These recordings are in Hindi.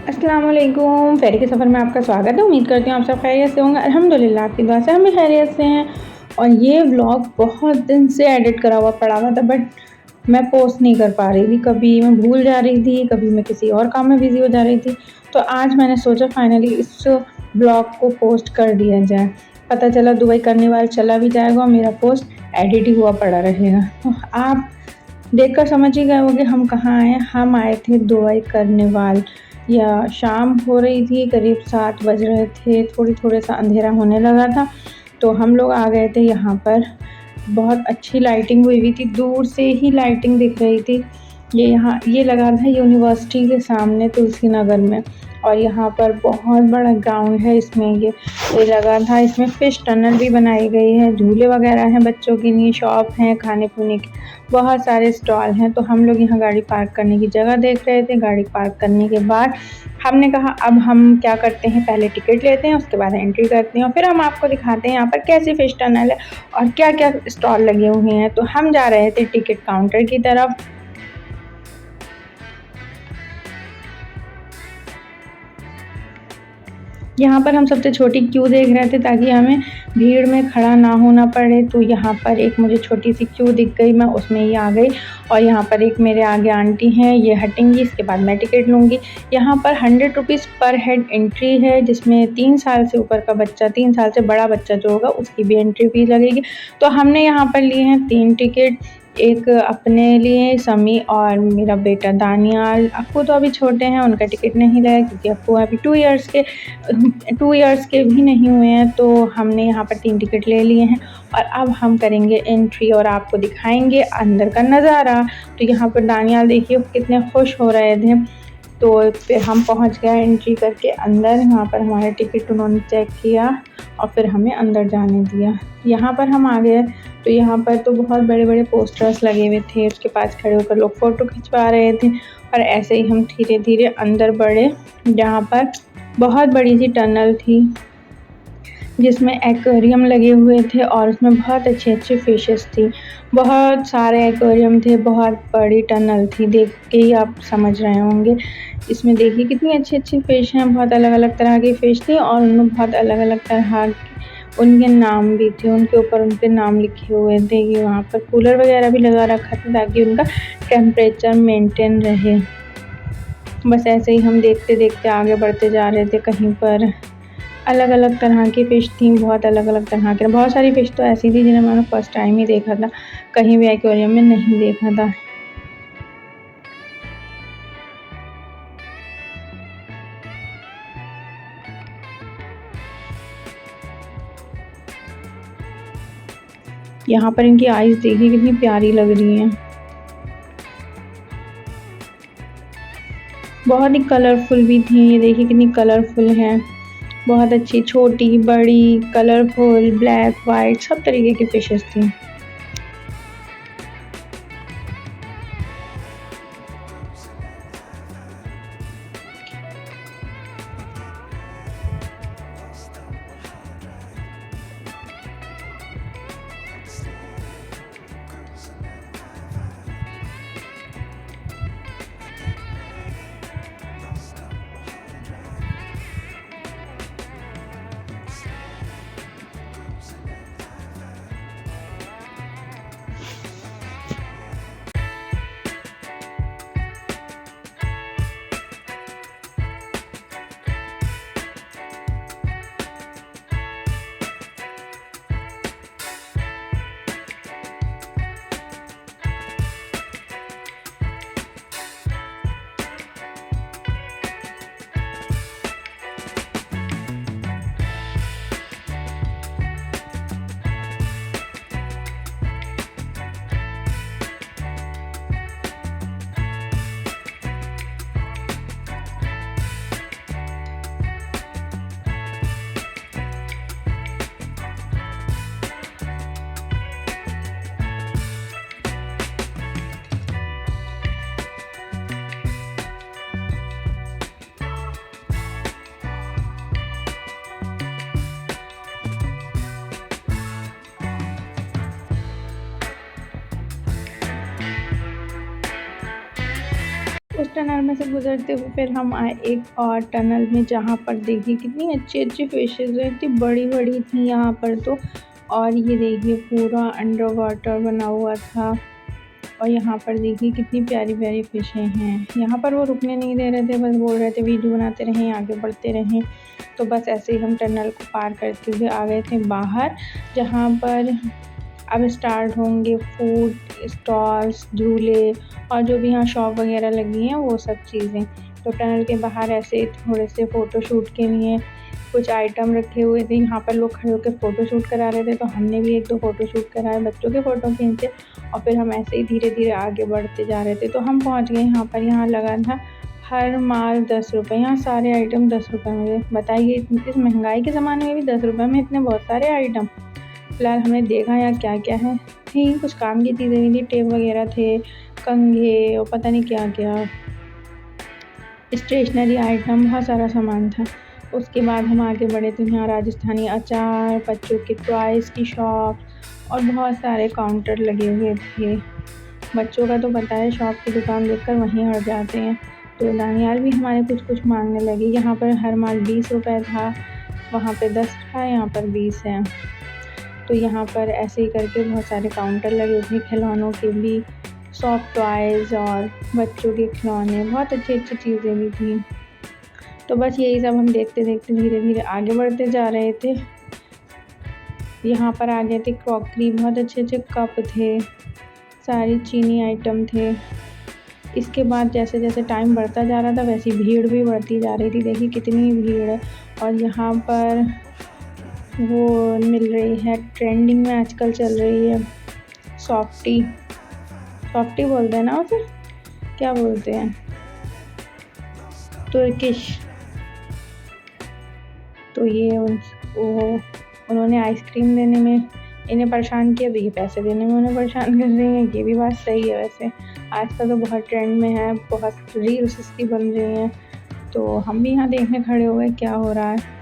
अस्सलाम वालेकुम। फ़ेरी के सफ़र में आपका स्वागत है। उम्मीद करती हूँ आप सब खैरियत से होंगे। अल्हम्दुलिल्लाह आपकी दुआ से हम भी खैरियत से हैं। और ये व्लॉग बहुत दिन से एडिट करा हुआ पड़ा हुआ था, बट मैं पोस्ट नहीं कर पा रही थी। कभी मैं भूल जा रही थी, कभी मैं किसी और काम में बिज़ी हो जा रही थी। तो आज मैंने सोचा फाइनली इस व्लॉग को पोस्ट कर दिया जाए। पता चला दुबई कार्निवाल चला भी जाएगा और मेरा पोस्ट एडिट ही हुआ पड़ा रहेगा। तो आप देखकर समझ ही गए होंगे हम कहाँ आए हैं। हम आए थे दुबई कार्निवाल। या शाम हो रही थी, करीब 7 बज रहे थे, थोड़ा सा अंधेरा होने लगा था। तो हम लोग आ गए थे यहाँ पर। बहुत अच्छी लाइटिंग हुई थी, दूर से ही लाइटिंग दिख रही थी। ये लगा था यूनिवर्सिटी के सामने तुलसी नगर में। और यहाँ पर बहुत बड़ा ग्राउंड है। इसमें ये लगा था, इसमें फ़िश टनल भी बनाई गई है, झूले वगैरह हैं बच्चों के लिए, शॉप हैं खाने पीने की, बहुत सारे स्टॉल हैं। तो हम लोग यहाँ गाड़ी पार्क करने की जगह देख रहे थे। गाड़ी पार्क करने के बाद हमने कहा अब हम क्या करते हैं, पहले टिकट लेते हैं, उसके बाद एंट्री करते हैं और फिर हम आपको दिखाते हैं यहाँ पर कैसी फ़िश टनल है और क्या क्या स्टॉल लगे हुए हैं। तो हम जा रहे थे टिकट काउंटर की तरफ। यहाँ पर हम सबसे छोटी क्यू देख रहे थे ताकि हमें भीड़ में खड़ा ना होना पड़े। तो यहाँ पर एक मुझे छोटी सी क्यू दिख गई, मैं उसमें ही आ गई। और यहाँ पर एक मेरे आगे आंटी हैं, ये हटेंगी, इसके बाद मैं टिकट लूँगी। यहाँ पर 100 रुपीज़ पर हेड एंट्री है, जिसमें 3 साल से ऊपर का बच्चा, 3 साल से बड़ा बच्चा जो होगा उसकी भी एंट्री फ़ीस लगेगी। तो हमने यहाँ पर लिए हैं 3 टिकट, एक अपने लिए समी और मेरा बेटा दानियाल। अप्पू तो अभी छोटे हैं, उनका टिकट नहीं लगा क्योंकि अप्पू अभी 2 इयर्स के भी नहीं हुए हैं। तो हमने यहाँ पर 3 टिकट ले लिए हैं और अब हम करेंगे एंट्री और आपको दिखाएंगे अंदर का नज़ारा। तो यहाँ पर दानियाल देखिए कितने खुश हो रहे थे। तो फिर हम पहुँच गए एंट्री करके अंदर। यहाँ पर हमारा टिकट उन्होंने चेक किया और फिर हमें अंदर जाने दिया। यहाँ पर हम आ गए तो यहाँ पर तो बहुत बड़े बड़े पोस्टर्स लगे हुए थे, उसके पास खड़े होकर लोग फ़ोटो खिंचवा रहे थे। और ऐसे ही हम धीरे धीरे अंदर बढ़े, जहाँ पर बहुत बड़ी सी टनल थी जिसमें एक्वेरियम लगे हुए थे और उसमें बहुत अच्छी फ़िशेस थी। बहुत सारे एक्वेरियम थे, बहुत बड़ी टनल थी, देख के ही आप समझ रहे होंगे। इसमें देखिए कितनी अच्छी फ़िश हैं, बहुत अलग-अलग तरह की फ़िश थी और उनमें बहुत अलग-अलग तरह के उनके नाम भी थे, उनके ऊपर उनके नाम लिखे हुए थे। कि वहाँ पर कूलर वगैरह भी लगा रखा था ताकि उनका टेम्परेचर मेंटेन रहे। बस ऐसे ही हम देखते-देखते आगे बढ़ते जा रहे थे। कहीं पर अलग-अलग तरह की फ़िश थी, बहुत अलग-अलग तरह के, बहुत सारी फ़िश तो ऐसी थी जिन्हें मैंने फ़र्स्ट टाइम ही देखा था, कहीं भी एक्वेरियम में नहीं देखा था। यहाँ पर इनकी आइज़ देखिए कितनी प्यारी लग रही हैं। बहुत ही कलरफुल भी थी, ये देखिए कितनी कलरफुल हैं। बहुत अच्छी, छोटी, बड़ी, कलरफुल, ब्लैक, वाइट सब तरीके की फ़िशेस थी। उस टनल में से गुजरते हुए फिर हम आए एक और टनल में, जहाँ पर देखिए कितनी अच्छी अच्छी फिशेज़ हैं, इतनी बड़ी बड़ी थी यहाँ पर तो। और ये देखिए पूरा अंडर वाटर बना हुआ था। और यहाँ पर देखिए कितनी प्यारी प्यारी फिशें हैं। यहाँ पर वो रुकने नहीं दे रहे थे, बस बोल रहे थे वीडियो बनाते रहें, आगे बढ़ते रहें। तो बस ऐसे ही हम टनल को पार करते हुए आ गए थे बाहर, जहाँ पर अब स्टार्ट होंगे फूड स्टॉल्स, झूले और जो भी यहाँ शॉप वगैरह लगी हैं वो सब चीज़ें। तो टनल के बाहर ऐसे थोड़े से फ़ोटो शूट के लिए कुछ आइटम रखे हुए थे। यहाँ पर लोग खड़े होकर फ़ोटो शूट करा रहे थे, तो हमने भी 1-2 फ़ोटो शूट कराए, बच्चों के फ़ोटो खींचे और फिर हम ऐसे ही धीरे-धीरे आगे बढ़ते जा रहे थे। तो हम पहुँच गए यहाँ पर, यहाँ लगा था हर माल 10 रुपये, यहाँ सारे आइटम 10 रुपये में। बताइए इस महंगाई के ज़माने में भी 10 रुपये में इतने बहुत सारे आइटम। फ़िलहाल हमने देखा यहाँ क्या-क्या है, थी कुछ काम की चीज़ें भी थी, टेप वगैरह थे, कंघे और पता नहीं क्या-क्या, स्टेशनरी आइटम, बहुत सारा सामान था। उसके बाद हम आगे बढ़े तो यहाँ राजस्थानी अचार, बच्चों के टॉयज़ की शॉप और बहुत सारे काउंटर लगे हुए थे। बच्चों का तो पता है, शॉप की दुकान देखकर वहीं हट जाते हैं। तो दानियाल भी हमारे कुछ माँगने लगी। यहाँ पर हर माल 20 रुपये था, वहाँ पे 10 था, यहाँ पर 20 है। तो यहाँ पर ऐसे ही करके बहुत सारे काउंटर लगे थे, खिलौनों के भी, सॉफ्ट टॉयज़ और बच्चों के खिलौने, बहुत अच्छी-अच्छी चीज़ें भी थी। तो बस यही सब हम देखते-देखते धीरे-धीरे आगे बढ़ते जा रहे थे। यहाँ पर आ गए थे क्रॉकरी, बहुत अच्छे-अच्छे कप थे, सारी चीनी आइटम थे। इसके बाद जैसे-जैसे टाइम बढ़ता जा रहा था वैसी भीड़ भी बढ़ती जा रही थी। देखिए कितनी भीड़ है। और यहाँ पर वो मिल रही है, ट्रेंडिंग में आजकल चल रही है, सॉफ्टी, सॉफ्टी बोलते हैं ना उसे, क्या बोलते हैं, तुर्किश। तो ये उन्होंने आइसक्रीम देने में इन्हें परेशान किया, तो ये पैसे देने में उन्हें परेशान कर रही हैं। ये भी बात सही है वैसे, आजकल तो बहुत ट्रेंड में है, बहुत रील्स इसकी बन रही हैं। तो हम भी यहाँ देखने खड़े हो गए क्या हो रहा है।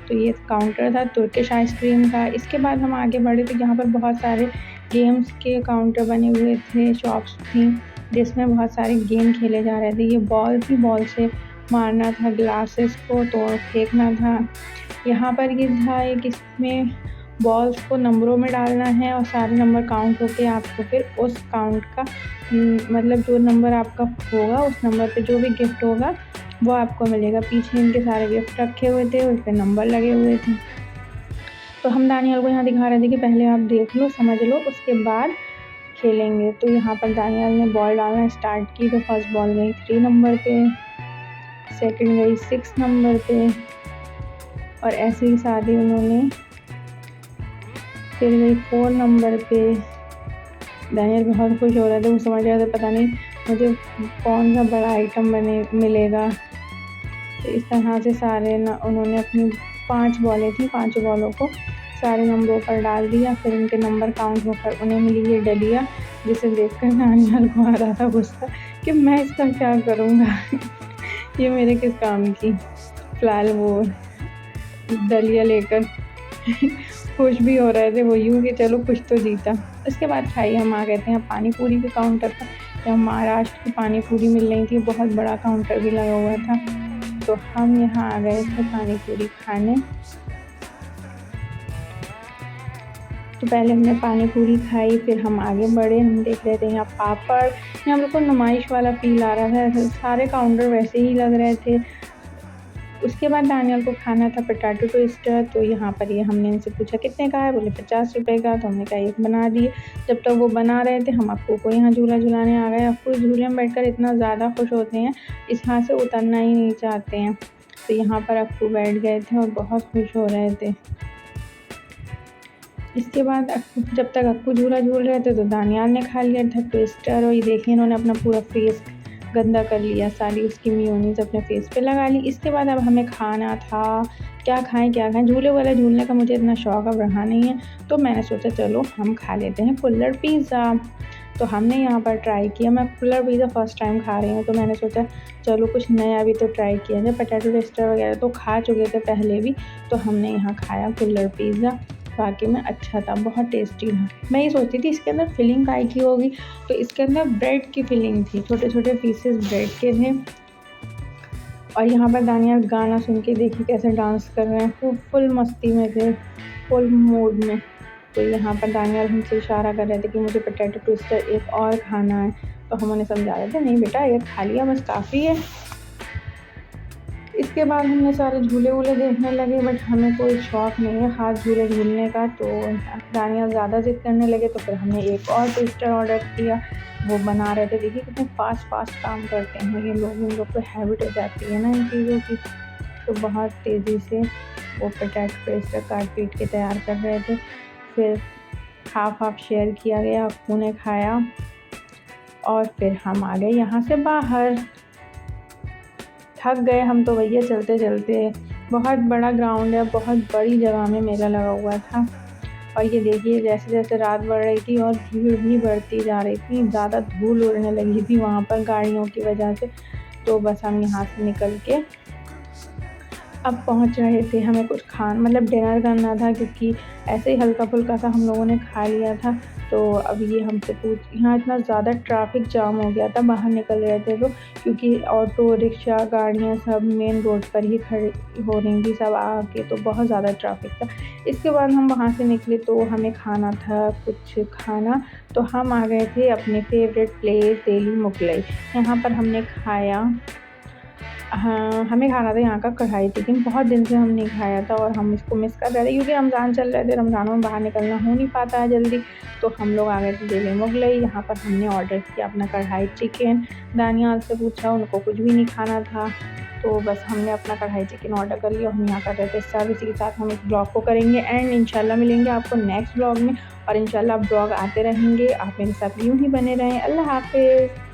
तो ये काउंटर था तुर्किश आइसक्रीम का। इसके बाद हम आगे बढ़े तो यहाँ पर बहुत सारे गेम्स के काउंटर बने हुए थे, शॉप्स थी जिसमें बहुत सारे गेम खेले जा रहे थे। ये बॉल थी, बॉल से मारना था ग्लासेस को, तोड़ फेंकना था। यहाँ पर ये था एक, इसमें बॉल्स को नंबरों में डालना है और सारे नंबर काउंट होके आपको फिर उस काउंट का मतलब जो नंबर आपका होगा उस नंबर पे जो भी गिफ्ट होगा वो आपको मिलेगा। पीछे इनके सारे गिफ्ट रखे हुए थे, उस पर नंबर लगे हुए थे। तो हम दानियाल को यहाँ दिखा रहे थे कि पहले आप देख लो, समझ लो, उसके बाद खेलेंगे। तो यहाँ पर दानियाल ने बॉल डालना स्टार्ट की। तो फर्स्ट बॉल गई 3 नंबर पे, सेकंड गई 6 नंबर पे और ऐसे ही सारी उन्होंने, फिर गई 4 नंबर पे। दानियाल बहुत खुश हो रहे थे, वो समझ रहे थे पता नहीं मुझे कौन सा बड़ा आइटम मिलेगा। तो इस तरह से सारे उन्होंने अपनी 5 बॉलें थी, 5 बॉलों को सारे नंबरों पर डाल दिया। फिर उनके नंबर काउंट होकर उन्हें मिली ये डलिया, जिसे देखकर दानियाल को आ रहा था गुस्सा कि मैं इसका क्या करूँगा ये मेरे किस काम की। फ़िलहाल वो डलिया लेकर खुश भी हो रहे थे वो, यूँ कि चलो कुछ तो जीता। उसके बाद खाई हम आ गए थे यहाँ पानी पूरी के काउंटर पर, जहाँ महाराष्ट्र की पानी पूरी मिल रही थी, बहुत बड़ा काउंटर भी लगा हुआ था। तो हम यहाँ आ गए थे पानी पूरी खाने। तो पहले हमने पानी पूरी खाई, फिर हम आगे बढ़े। हम देख रहे थे यहाँ पापड़, यहाँ हम लोग को नुमाइश वाला फील आ रहा था, सारे काउंटर वैसे ही लग रहे थे। उसके बाद दानियाल को खाना था पोटैटो ट्विस्टर। तो यहाँ पर ये हमने इनसे पूछा कितने का है, बोले 50 रुपये का। तो हमने कहा एक बना दिए। जब तक वो बना रहे थे हम अक्कू को यहाँ झूला झुलाने आ गए। अक्कू झूले में बैठकर इतना ज़्यादा खुश होते हैं, इस हाथ से उतरना ही नहीं चाहते हैं। तो यहाँ पर अक्कू बैठ गए थे और बहुत खुश हो रहे थे। इसके बाद जब तक अक्कू झूला झूल रहे थे तो दानियाल ने खा लिया था ट्विस्टर। और ये देखिए इन्होंने अपना पूरा फेस गंदा कर लिया, सारी उसकी मेयोनीज़ अपने फेस पे लगा ली। इसके बाद अब हमें खाना था, क्या खाएं। झूले वाला झूलने का मुझे इतना शौक़ अब रहा नहीं है, तो मैंने सोचा चलो हम खा लेते हैं कुल्हड़ पिज़्ज़ा। तो हमने यहाँ पर ट्राई किया, मैं कुल्हड़ पिज़्ज़ा फ़र्स्ट टाइम खा रही हूँ, तो मैंने सोचा चलो कुछ नया भी तो ट्राई किया जाए। पोटैटो ट्विस्टर वगैरह तो खा चुके थे पहले भी, तो हमने यहाँ खाया कुल्हड़ पिज़्ज़ा। वाक़ई में अच्छा था, बहुत टेस्टी था। मैं ये सोचती थी इसके अंदर फिलिंग काहे की होगी, तो इसके अंदर ब्रेड की फिलिंग थी, छोटे-छोटे पीसेस ब्रेड के थे। और यहाँ पर दानियाल गाना सुन के देखिए कैसे डांस कर रहे हैं, फुल मस्ती में थे, फुल मूड में। तो यहाँ पर दानियाल हमसे इशारा कर रहे थे कि मुझे पोटैटो ट्विस्टर एक और खाना है, तो हम उन्हें समझा रहे थे नहीं बेटा एक खा लिया बस काफ़ी है। इसके बाद हमने सारे झूले-वूले देखने लगे, बट हमें कोई शौक़ नहीं है ख़ास झूले झूलने का, तो दानियाल ज़्यादा ज़िद करने लगे तो फिर हमने एक और ट्विस्टर ऑर्डर किया। वो बना रहे थे, देखिए कितने फ़ास्ट काम करते हैं ये लोग, इन लोग को हैबिट हो जाती है ना इन चीज़ों की, तो बहुत तेज़ी से वो पोटैटो ट्विस्टर काट-पीट के तैयार कर रहे थे। फिर हाफ़ शेयर किया गया, अप्पू ने खाया और फिर हम आ गए यहाँ से बाहर। थक गए हम तो भैया चलते-चलते, बहुत बड़ा ग्राउंड है, बहुत बड़ी जगह में मेला लगा हुआ था। और ये देखिए जैसे-जैसे रात बढ़ रही थी और भीड़ भी बढ़ती जा रही थी, ज़्यादा धूल उड़ने लगी थी वहाँ पर गाड़ियों की वजह से, तो बस हम यहाँ से निकल के अब पहुँच रहे थे। हमें कुछ मतलब डिनर करना था, क्योंकि ऐसे ही हल्का-फुल्का सा हम लोगों ने खा लिया था। तो अब ये हमसे यहाँ इतना ज़्यादा ट्रैफ़िक जाम हो गया था, बाहर निकल रहे थे तो, क्योंकि ऑटो, रिक्शा, गाड़ियाँ सब मेन रोड पर ही खड़ी हो रही थी सब आके, तो बहुत ज़्यादा ट्रैफ़िक था। इसके बाद हम वहाँ से निकले तो हमें खाना था कुछ खाना, तो हम आ गए थे अपने फ़ेवरेट प्लेस दिल्ली मुगलई। यहाँ पर हमने खाया, हाँ, हमें खाना था यहाँ का कढ़ाई चिकन, बहुत दिन से हम नहीं खाया था और हम इसको मिस कर रहे थे, क्योंकि रमज़ान चल रहे थे, रमज़ान में बाहर निकलना हो नहीं पाता है जल्दी, तो हम लोग आ गए थे दिल्ली मुगलई। यहाँ पर हमने ऑर्डर किया अपना कढ़ाई चिकन, दानियाल से पूछा, उनको कुछ भी नहीं खाना था, तो बस हमने अपना कढ़ाई चिकन ऑर्डर कर लिया। हम यहाँ कर रहे थे सर्व। इसी के साथ हम इस ब्लॉग को करेंगे एंड इंशाल्लाह मिलेंगे आपको नेक्स्ट ब्लॉग में, और इंशाल्लाह ब्लॉग आते रहेंगे, आप मेरे साथ यूँ ही बने रहें। अल्लाह हाफ़िज़।